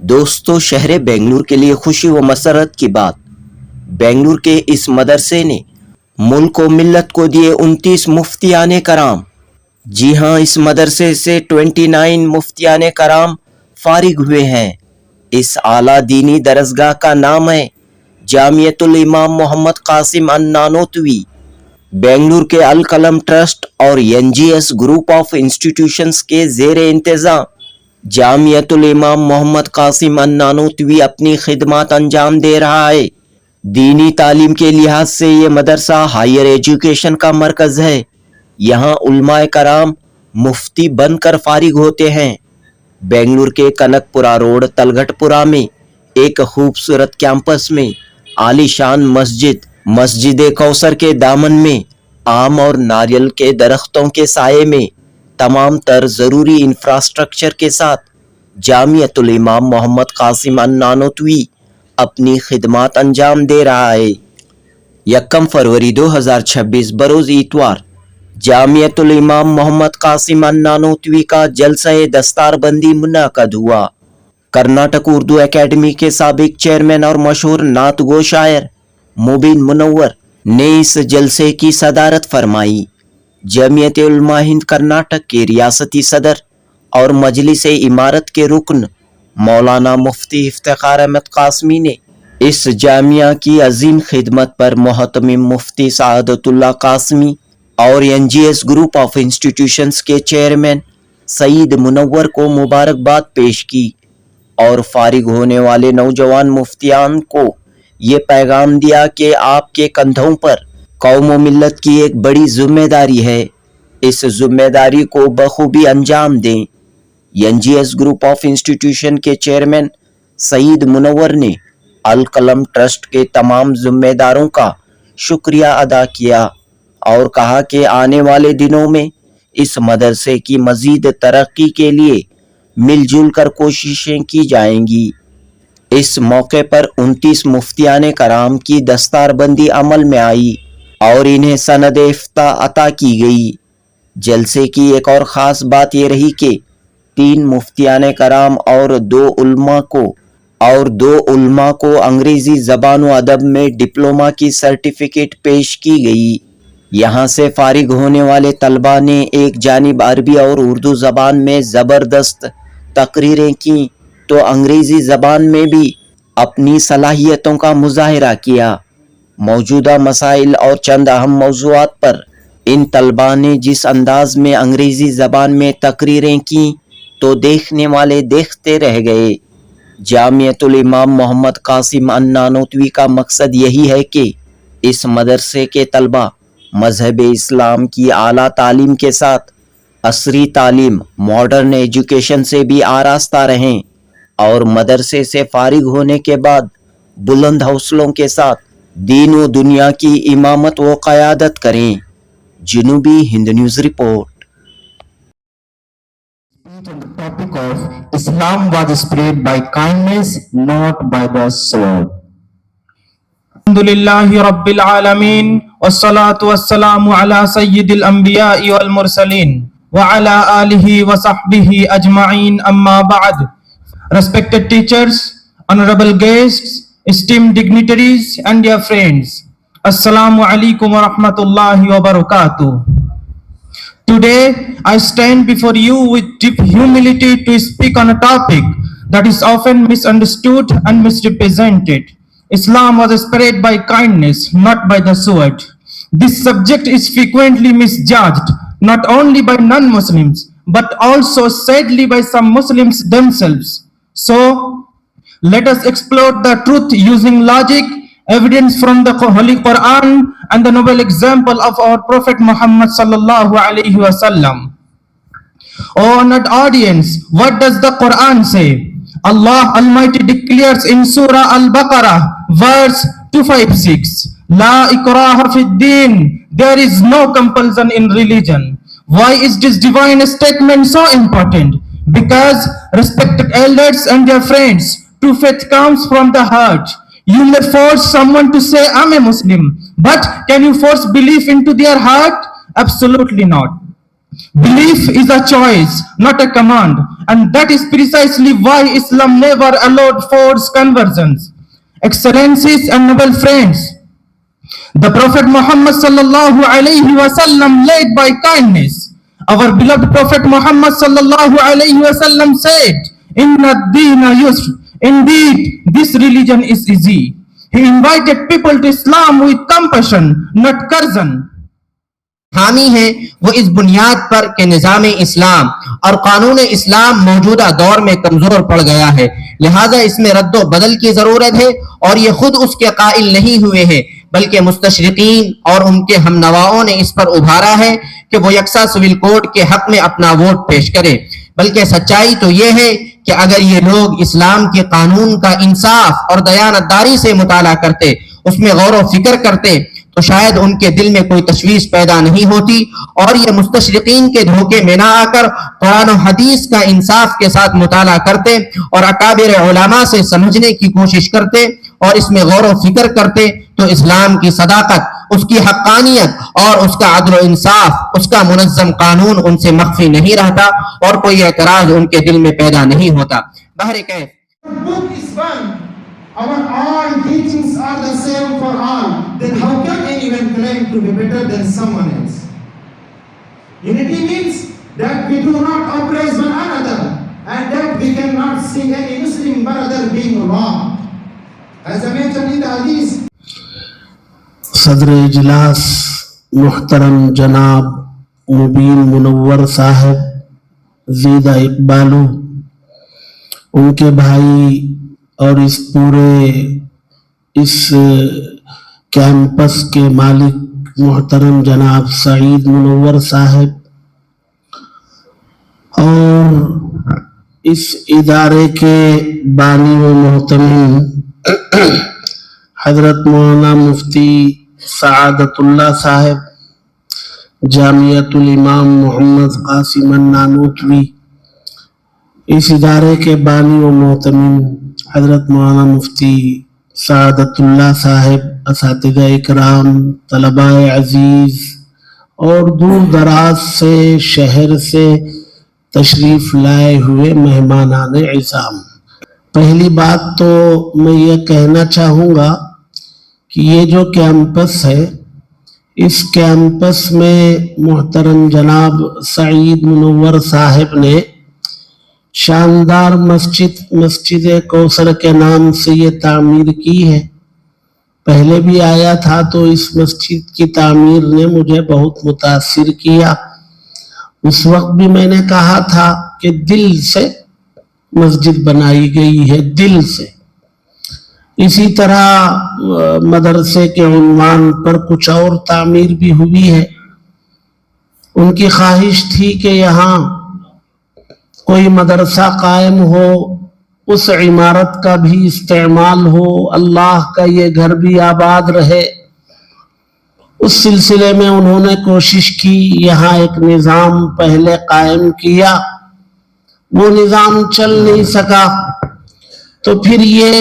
دوستو، شہر بنگلور کے لیے خوشی و مسرت کی بات، بنگلور کے اس مدرسے نے ملک و ملت کو دیے 29 مفتیان کرام۔ جی ہاں، اس مدرسے سے 29 مفتیان کرام فارغ ہوئے ہیں۔ اس اعلیٰ دینی درسگاہ کا نام ہے جامعۃ الامام محمد قاسم النانوتوی۔ بنگلور کے القلم ٹرسٹ اور NGS گروپ آف انسٹیٹیوشنز کے زیر انتظام جامعۃ الامام محمد قاسم النانوتوی اپنی خدمات انجام دے رہا ہے۔ دینی تعلیم کے لحاظ سے یہ مدرسہ ہائر ایجوکیشن کا مرکز ہے۔ یہاں علماء کرام مفتی بن کر فارغ ہوتے ہیں۔ بنگلور کے کنک پورہ روڈ تلگھٹ پورہ میں ایک خوبصورت کیمپس میں عالی شان مسجد کوثر کے دامن میں آم اور ناریل کے درختوں کے سائے میں تمام تر ضروری انفراسٹرکچر کے ساتھ جامعۃ الامام محمد قاسم النانوتوی اپنی خدمات انجام دے رہا ہے۔ 1 فروری 2026 بروز اتوار جامعۃ الامام محمد قاسم النانوتوی کا جلسہ دستار بندی منعقد ہوا۔ کرناٹک اردو اکیڈمی کے سابق چیئرمین اور مشہور نعت گو شاعر مبین منور نے اس جلسے کی صدارت فرمائی۔ جمعیت علماء ہند کرناٹک کے ریاستی صدر اور مجلس امارت کے رکن مولانا مفتی افتخار احمد قاسمی نے اس جامعہ کی عظیم خدمت پر محتمم مفتی سعادت اللہ قاسمی اور NGS گروپ آف انسٹیٹیوشنز کے چیئرمین سعید منور کو مبارکباد پیش کی اور فارغ ہونے والے نوجوان مفتیان کو یہ پیغام دیا کہ آپ کے کندھوں پر قوم و ملت کی ایک بڑی ذمہ داری ہے۔ اس ذمہ داری کو بخوبی انجام دیں۔ NGS گروپ آف انسٹیٹیوشن کے چیئرمین سعید منور نے القلم ٹرسٹ کے تمام ذمہ داروں کا شکریہ ادا کیا اور کہا کہ آنے والے دنوں میں اس مدرسے کی مزید ترقی کے لیے مل جل کر کوششیں کی جائیں گی۔ اس موقع پر 29 مفتیان کرام کی دستار بندی عمل میں آئی اور انہیں سند افتاء عطا کی گئی۔ جلسے کی ایک اور خاص بات یہ رہی کہ 3 مفتیان کرام اور 2 علماء کو انگریزی زبان و ادب میں ڈپلومہ کی سرٹیفکیٹ پیش کی گئی۔ یہاں سے فارغ ہونے والے طلباء نے ایک جانب عربی اور اردو زبان میں زبردست تقریریں کیں تو انگریزی زبان میں بھی اپنی صلاحیتوں کا مظاہرہ کیا۔ موجودہ مسائل اور چند اہم موضوعات پر ان طلباء نے جس انداز میں انگریزی زبان میں تقریریں کیں تو دیکھنے والے دیکھتے رہ گئے۔ جامعۃ الامام محمد قاسم النانوتوی کا مقصد یہی ہے کہ اس مدرسے کے طلباء مذہب اسلام کی اعلیٰ تعلیم کے ساتھ عصری تعلیم ماڈرن ایجوکیشن سے بھی آراستہ رہیں اور مدرسے سے فارغ ہونے کے بعد بلند حوصلوں کے ساتھ دین و دنیا کی امامت و قیادت کریں۔ جنوبی Hind news report. On the topic of Islam was spread by kindness, not by the sword. Alhamdulillahi Rabbil Alameen, wassalatu wassalamu ala sayyidil anbiya'i wal mursaleen, wa ala alihi wa sahbihi ajma'in, amma ba'd. Respected teachers, honorable guests, esteemed dignitaries and dear friends, Assalamu alaikum wa rahmatullahi wa barakatuh. Today, I stand before you with deep humility to speak on a topic that is often misunderstood and misrepresented. Islam was spread by kindness, not by the sword. This subject is frequently misjudged, not only by non-Muslims, but also sadly by some Muslims themselves. So, let us explore the truth using logic, evidence from the Holy Quran, and the noble example of our Prophet Muhammad sallallahu alaihi wasallam. O honored audience, what does the Quran say? Allah Almighty declares in Surah Al-Baqarah, verse 256, La ikraha fid din, there is no compulsion in religion. Why is this divine statement so important? Because, respected elders and their friends, true faith comes from the heart. You may force someone to say, I'm a Muslim, but can you force belief into their heart? Absolutely not. Belief is a choice, not a command, and that is precisely why Islam never allowed forced conversions. Excellencies and noble friends, the Prophet Muhammad sallallahu alayhi wasallam led by kindness. Our beloved Prophet Muhammad sallallahu alayhi wasallam said, "Inna ad-deena yusr." Indeed, this religion is easy. He invited people to Islam with compassion, not coercion. حامی ہیں وہ اس بنیاد پر کہ نظام اسلام اور قانون اسلام موجودہ دور میں کمزور پڑ گیا ہے، لہذا اس میں رد و بدل کی ضرورت ہے، اور یہ خود اس کے قائل نہیں ہوئے ہیں بلکہ مستشرقین اور ان کے ہم نواؤں نے اس پر ابھارا ہے کہ وہ یکساں سول کوڈ کے حق میں اپنا ووٹ پیش کرے۔ بلکہ سچائی تو یہ ہے کہ اگر یہ لوگ اسلام کے قانون کا انصاف اور دیانتداری سے مطالعہ کرتے، اس میں غور و فکر کرتے، تو شاید ان کے دل میں کوئی تشویش پیدا نہیں ہوتی، اور یہ مستشرقین کے دھوکے میں نہ آ کر قرآن و حدیث کا انصاف کے ساتھ مطالعہ کرتے اور اکابر علماء سے سمجھنے کی کوشش کرتے اور اس میں غور و فکر کرتے، تو اسلام کی صداقت، اس کی حقانیت اور اس کا عدل و انصاف، اس کا منظم قانون ان سے مخفی نہیں رہتا اور کوئی اعتراض ان کے دل میں پیدا نہیں ہوتا۔ بہرکیف book is one. Our all teachings are the same for all. Then how can anyone claim to be better than someone else? Unity means that we do not oppress one another and that we cannot see any Muslim brother being wrong. As I mentioned in the hadith, صدر اجلاس محترم جناب مبین منور صاحب زیدہ اقبالو، ان کے بھائی اور اس پورے اس campus کے مالک محترم جناب سعید منور صاحب، اور اس ادارے کے بانی و محتمم حضرت مولانا مفتی سعادت اللہ صاحب، جامعۃ الامام محمد قاسم النانوتوی، اس ادارے کے بانی و محتمم حضرت مولانا مفتی سعادت اللہ صاحب، اساتذہ اکرام، طلباء عزیز اور دور دراز سے شہر سے تشریف لائے ہوئے مہمانان اعظام، پہلی بات تو میں یہ کہنا چاہوں گا کہ یہ جو کیمپس ہے، اس کیمپس میں محترم جناب سعید منور صاحب نے شاندار مسجد کوثر کے نام سے یہ تعمیر کی ہے۔ پہلے بھی آیا تھا تو اس مسجد کی تعمیر نے مجھے بہت متاثر کیا۔ اس وقت بھی میں نے کہا تھا کہ دل سے مسجد بنائی گئی ہے، دل سے۔ اسی طرح مدرسے کے عنوان پر کچھ اور تعمیر بھی ہوئی ہے۔ ان کی خواہش تھی کہ یہاں کوئی مدرسہ قائم ہو، اس عمارت کا بھی استعمال ہو، اللہ کا یہ گھر بھی آباد رہے۔ اس سلسلے میں انہوں نے کوشش کی، یہاں ایک نظام پہلے قائم کیا، وہ نظام چل نہیں سکا، تو پھر یہ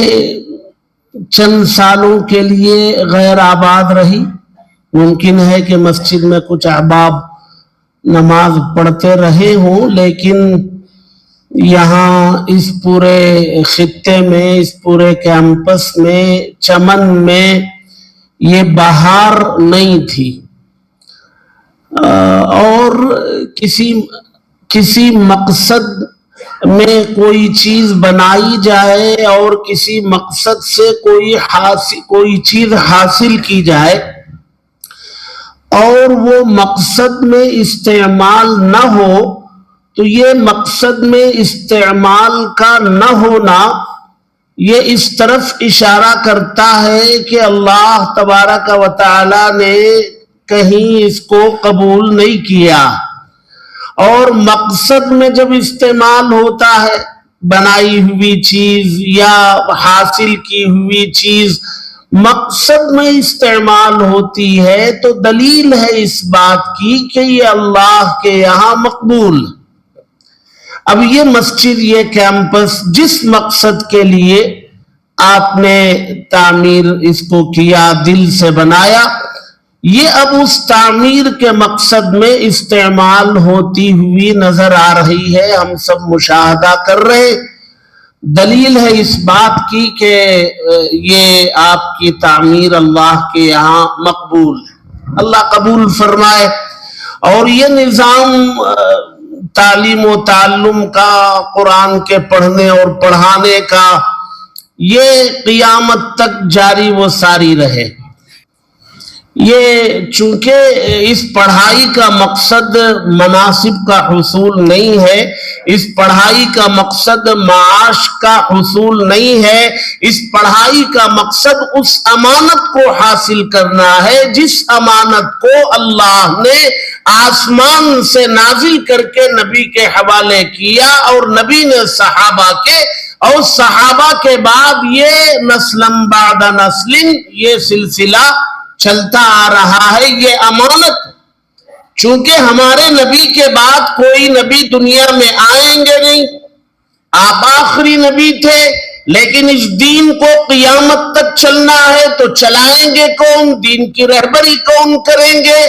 چند سالوں کے لیے غیر آباد رہی۔ ممکن ہے کہ مسجد میں کچھ احباب نماز پڑھتے رہے ہوں، لیکن یہاں اس پورے خطے میں، اس پورے کیمپس میں، چمن میں یہ بہار نہیں تھی، اور کسی مقصد میں کوئی چیز بنائی جائے اور کسی مقصد سے کوئی چیز حاصل کی جائے اور وہ مقصد میں استعمال نہ ہو، تو یہ مقصد میں استعمال کا نہ ہونا یہ اس طرف اشارہ کرتا ہے کہ اللہ تبارک و تعالی نے کہیں اس کو قبول نہیں کیا۔ اور مقصد میں جب استعمال ہوتا ہے، بنائی ہوئی چیز یا حاصل کی ہوئی چیز مقصد میں استعمال ہوتی ہے، تو دلیل ہے اس بات کی کہ یہ اللہ کے یہاں مقبول۔ اب یہ مسجد، یہ کیمپس جس مقصد کے لیے آپ نے تعمیر اس کو کیا، دل سے بنایا، یہ اب اس تعمیر کے مقصد میں استعمال ہوتی ہوئی نظر آ رہی ہے، ہم سب مشاہدہ کر رہے ہیں۔ دلیل ہے اس بات کی کہ یہ آپ کی تعمیر اللہ کے یہاں مقبول ہے، اللہ قبول فرمائے۔ اور یہ نظام تعلیم و تعلم کا، قرآن کے پڑھنے اور پڑھانے کا، یہ قیامت تک جاری و ساری رہے۔ یہ چونکہ اس پڑھائی کا مقصد مناصب کا حصول نہیں ہے، اس پڑھائی کا مقصد معاش کا حصول نہیں ہے، اس پڑھائی کا مقصد اس امانت کو حاصل کرنا ہے جس امانت کو اللہ نے آسمان سے نازل کر کے نبی کے حوالے کیا، اور نبی نے صحابہ کے، اور صحابہ کے بعد یہ نسلم بعد نسل یہ سلسلہ چلتا آ رہا ہے۔ یہ امانت، چونکہ ہمارے نبی کے بعد کوئی نبی دنیا میں آئیں گے نہیں، آپ آخری نبی تھے، لیکن اس دین کو قیامت تک چلنا ہے تو چلائیں گے کون؟ دین کی رہبری کون کریں گے؟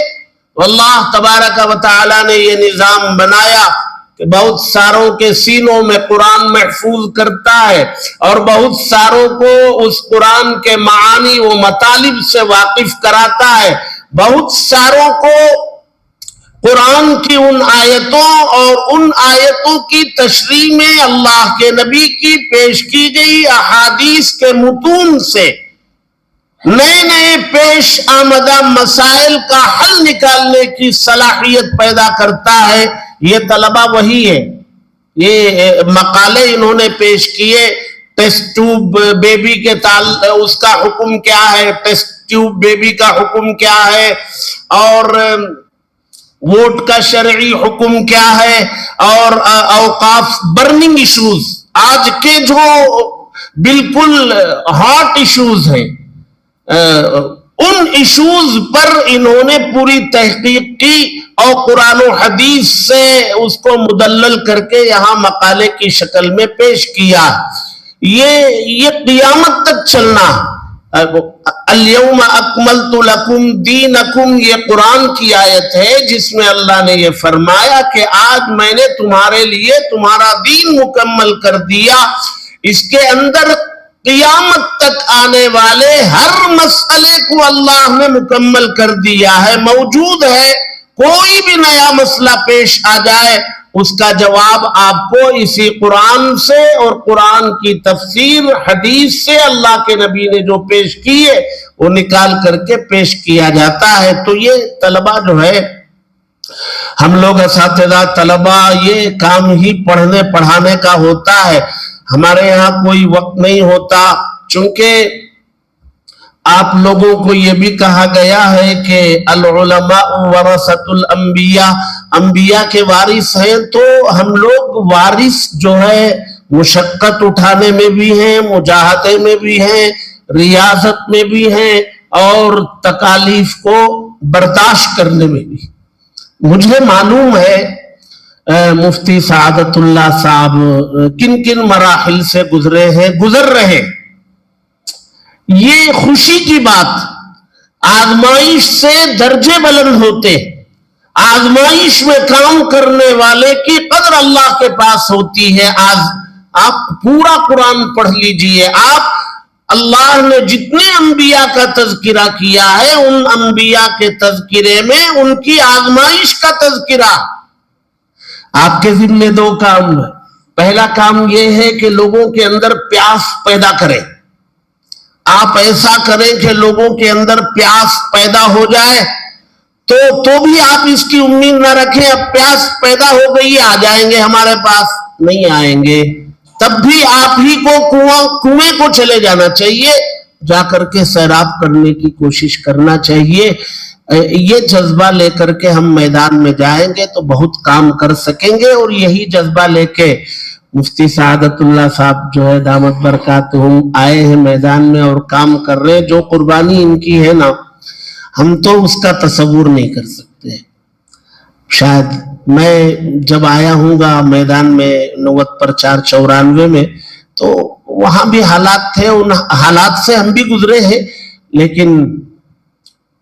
اللہ تبارک و تعالی نے یہ نظام بنایا کہ بہت ساروں کے سینوں میں قرآن محفوظ کرتا ہے، اور بہت ساروں کو اس قرآن کے معانی و مطالب سے واقف کراتا ہے، بہت ساروں کو قرآن کی ان آیتوں اور ان آیتوں کی تشریح میں اللہ کے نبی کی پیش کی گئی احادیث کے متون سے نئے نئے پیش آمدہ مسائل کا حل نکالنے کی صلاحیت پیدا کرتا ہے۔ یہ طلبہ وہی ہے، یہ مقالے انہوں نے پیش کیے، ٹیسٹ ٹیوب بیبی کے اس کا حکم کیا ہے، ٹیسٹ ٹیوب بیبی کا حکم کیا ہے، اور ووٹ کا شرعی حکم کیا ہے، اور اوقاف، برننگ ایشوز، آج کے جو بالکل ہاٹ ایشوز ہیں، ان ایشوز پر انہوں نے پوری تحقیق کی اور قرآن و حدیث سے اس کو مدلل کر کے یہاں مقالے کی شکل میں پیش کیا۔ یہ قیامت تک چلنا، الیوم اکملت لکم دینکم، یہ قرآن کی آیت ہے جس میں اللہ نے یہ فرمایا کہ آج میں نے تمہارے لیے تمہارا دین مکمل کر دیا۔ اس کے اندر قیامت تک آنے والے ہر مسئلے کو اللہ نے مکمل کر دیا ہے، موجود ہے۔ کوئی بھی نیا مسئلہ پیش آ جائے، اس کا جواب آپ کو اسی قرآن سے اور قرآن کی تفسیر حدیث سے اللہ کے نبی نے جو پیش کیے وہ نکال کر کے پیش کیا جاتا ہے۔ تو یہ طلبہ جو ہے، ہم لوگ اساتذہ طلبہ، یہ کام ہی پڑھنے پڑھانے کا ہوتا ہے، ہمارے یہاں کوئی وقت نہیں ہوتا، چونکہ آپ لوگوں کو یہ بھی کہا گیا ہے کہ العلماء ورثۃ الانبیاء، انبیاء کے وارث ہیں، تو ہم لوگ وارث جو ہے مشقت اٹھانے میں بھی ہیں، مجاہدے میں بھی ہیں، ریاضت میں بھی ہیں، اور تکالیف کو برداشت کرنے میں بھی۔ مجھے معلوم ہے مفتی سعادت اللہ صاحب کن کن مراحل سے گزر رہے۔ یہ خوشی کی بات، آزمائش سے درجے بلند ہوتے، آزمائش میں کام کرنے والے کی قدر اللہ کے پاس ہوتی ہے۔ آپ پورا قرآن پڑھ لیجئے، آپ اللہ نے جتنے انبیاء کا تذکرہ کیا ہے، ان انبیاء کے تذکرے میں ان کی آزمائش کا تذکرہ۔ آپ کے ذمہ دو کام ہے۔ پہلا کام یہ ہے کہ لوگوں کے اندر پیاس پیدا کریں، آپ ایسا کریں کہ لوگوں کے اندر پیاس پیدا ہو جائے، تو بھی آپ اس کی امید نہ رکھیں اب پیاس پیدا ہو گئی آ جائیں گے ہمارے پاس، نہیں آئیں گے، تب بھی آپ ہی کو کنویں کو چلے جانا چاہیے، جا کر کے سیراب کرنے کی کوشش کرنا چاہیے۔ یہ جذبہ لے کر کے ہم میدان میں جائیں گے تو بہت کام کر سکیں گے، اور یہی جذبہ لے کے مفتی سعادت اللہ صاحب جو ہے دامت برکاتہم آئے ہیں میدان میں اور کام کر رہے ہیں۔ جو قربانی ان کی ہے نا، ہم تو اس کا تصور نہیں کر سکتے۔ شاید میں جب آیا ہوں گا میدان میں 90 پر 494 میں، تو وہاں بھی حالات تھے، ان حالات سے ہم بھی گزرے ہیں، لیکن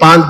5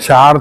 4